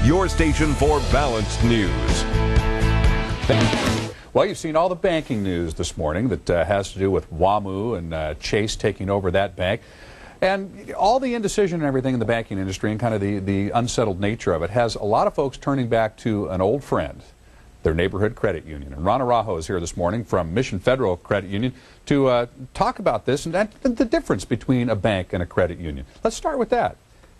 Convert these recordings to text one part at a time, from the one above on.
your station for balanced news. Well, you've seen all the banking news this morning that has to do with WAMU and Chase taking over that bank. And all the indecision and everything in the banking industry and kind of the unsettled nature of it has a lot of folks turning back to an old friend, their neighborhood credit union. And Ron Araujo is here this morning from Mission Federal Credit Union to talk about this and the difference between a bank and a credit union. Let's start with that.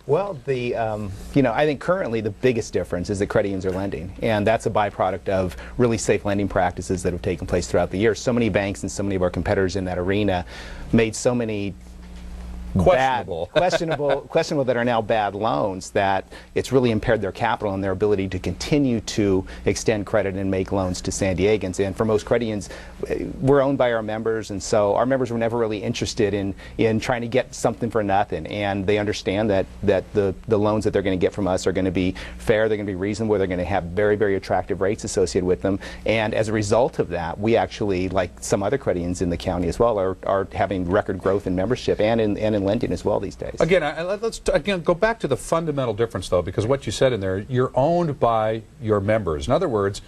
Well, I think currently the biggest difference is that credit unions are lending, and that's a byproduct of really safe lending practices that have taken place throughout the years. So many banks and so many of our competitors in that arena made so many questionable that are now bad loans that it's really impaired their capital and their ability to continue to extend credit and make loans to San Diegans. And for most credit unions, we're owned by our members, and so our members were never really interested in trying to get something for nothing. And they understand that the loans that they're going to get from us are going to be fair, they're going to be reasonable, they're going to have very, very attractive rates associated with them. And as a result of that, we actually, like some other credit unions in the county as well, are having record growth in membership and in lending as well these days. Again, let's go back to the fundamental difference, though, because what you said in there, you're owned by your members. In other words,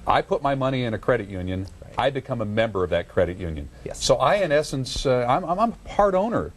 I put my money in a credit union, right. I become a member of that credit union. Yes. So I, in essence, I'm a part owner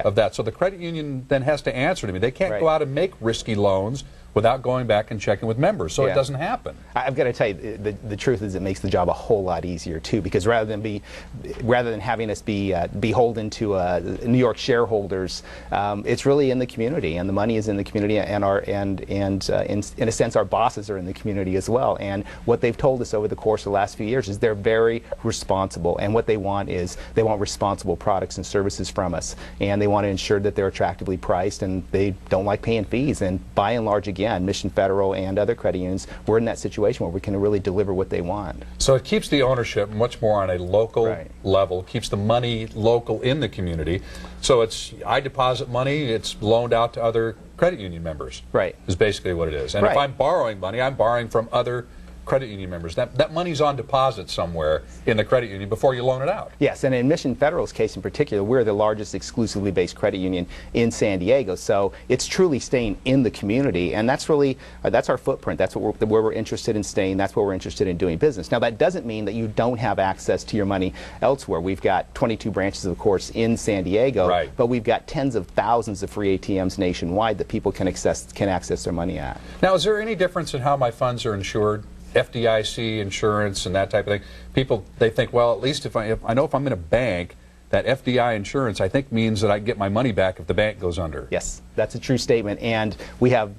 of that. So the credit union then has to answer to me. They can't go out and make risky loans without going back and checking with members, so it doesn't happen. I've got to tell you, the truth is it makes the job a whole lot easier too, because rather than having us be beholden to New York shareholders, it's really in the community, and the money is in the community, and in a sense our bosses are in the community as well. And what they've told us over the course of the last few years is they're very responsible, and what they want is they want responsible products and services from us, and they want to ensure that they're attractively priced, and they don't like paying fees. And by and large, again, Mission Federal and other credit unions, we're in that situation where we can really deliver what they want. So it keeps the ownership much more on a local level, keeps the money local in the community. So I deposit money, it's loaned out to other credit union members. Right. Is basically what it is. And if I'm borrowing money, I'm borrowing from other credit union members. That money's on deposit somewhere in the credit union before you loan it out. Yes, and in Mission Federal's case in particular, we're the largest exclusively based credit union in San Diego, so it's truly staying in the community, and that's really that's our footprint. That's where we're interested in staying. That's where we're interested in doing business. Now, that doesn't mean that you don't have access to your money elsewhere. We've got 22 branches, of course, in San Diego, but we've got tens of thousands of free ATMs nationwide that people can access their money at. Now, is there any difference in how my funds are insured? FDIC insurance and that type of thing. People, they think, well, at least if I know if I'm in a bank, that FDI insurance, I think, means that I get my money back if the bank goes under. Yes, that's a true statement, and we have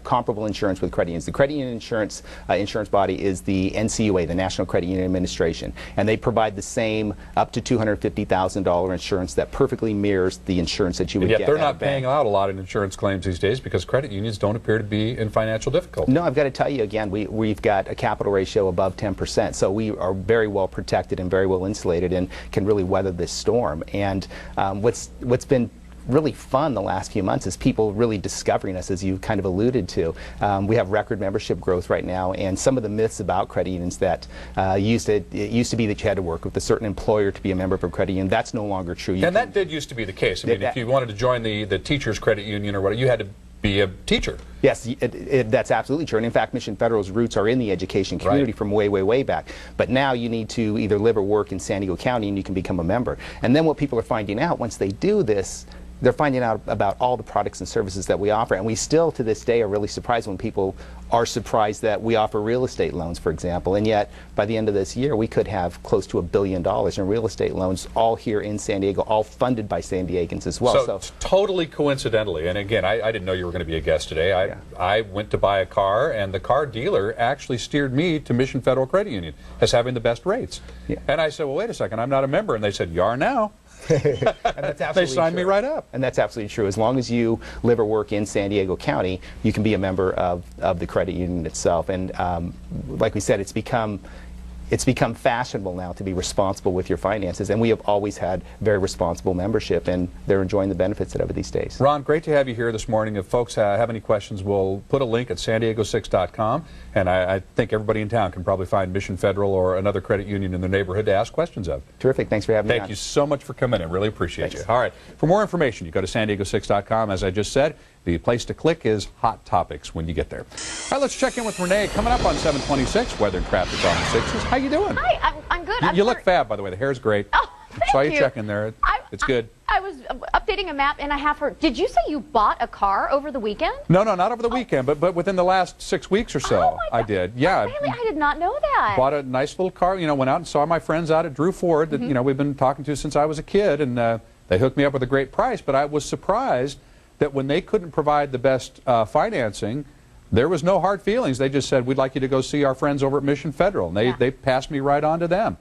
comparable insurance with credit unions. The credit union insurance body is the NCUA, the National Credit Union Administration, and they provide the same up to $250,000 insurance that perfectly mirrors the insurance that you would get. Yet they're not paying out a lot in insurance claims these days because credit unions don't appear to be in financial difficulty. No, I've got to tell you again, we've got a capital ratio above 10%, so we are very well protected and very well insulated and can really weather this storm. And what's been really fun the last few months is people really discovering us, as you kind of alluded to. We have record membership growth right now, and some of the myths about credit unions that it used to be that you had to work with a certain employer to be a member of a credit union. That's no longer true. And that did used to be the case. I mean, if you wanted to join the teachers credit union or whatever, you had to be a teacher. Yes, that's absolutely true. And in fact, Mission Federal's roots are in the education community from way, way, way back. But now you need to either live or work in San Diego County and you can become a member. And then what people are finding out once they do this, they're finding out about all the products and services that we offer. And we still, to this day, are really surprised when people are surprised that we offer real estate loans, for example. And yet, by the end of this year, we could have close to $1 billion in real estate loans, all here in San Diego, all funded by San Diegans as well. So totally coincidentally, and again, I didn't know you were going to be a guest today. I went to buy a car, and the car dealer actually steered me to Mission Federal Credit Union as having the best rates. And I said, well, wait a second, I'm not a member. And they said, you are now. And that's absolutely they signed me right up. And that's absolutely true. As long as you live or work in San Diego County, you can be a member of the credit union itself. And like we said, it's become fashionable now to be responsible with your finances, and we have always had very responsible membership, and they're enjoying the benefits of it these days. Ron, great to have you here this morning. If folks have any questions, we'll put a link at sandiego6.com, and I think everybody in town can probably find Mission Federal or another credit union in their neighborhood to ask questions of. Terrific. Thanks for having me on. Thank you so much for coming in. Really appreciate you. All right. For more information, you go to sandiego6.com, as I just said. The place to click is Hot Topics when you get there. All right, let's check in with Renee. Coming up on 726, weather and traffic on the 6s. How you doing? Hi, I'm good. You look fab, by the way. The hair's great. Oh, thank Saw you. you checking there. It's good. I was updating a map and I have heard. Did you say you bought a car over the weekend? No, not over the weekend, but within the last 6 weeks or so, Oh my I God. did. Yeah. Really? I did not know that. Bought a nice little car, went out and saw my friends out at Drew Ford that, we've been talking to since I was a kid, and they hooked me up with a great price, but I was surprised that when they couldn't provide the best financing, there was no hard feelings. They just said, we'd like you to go see our friends over at Mission Federal, and they passed me right on to them.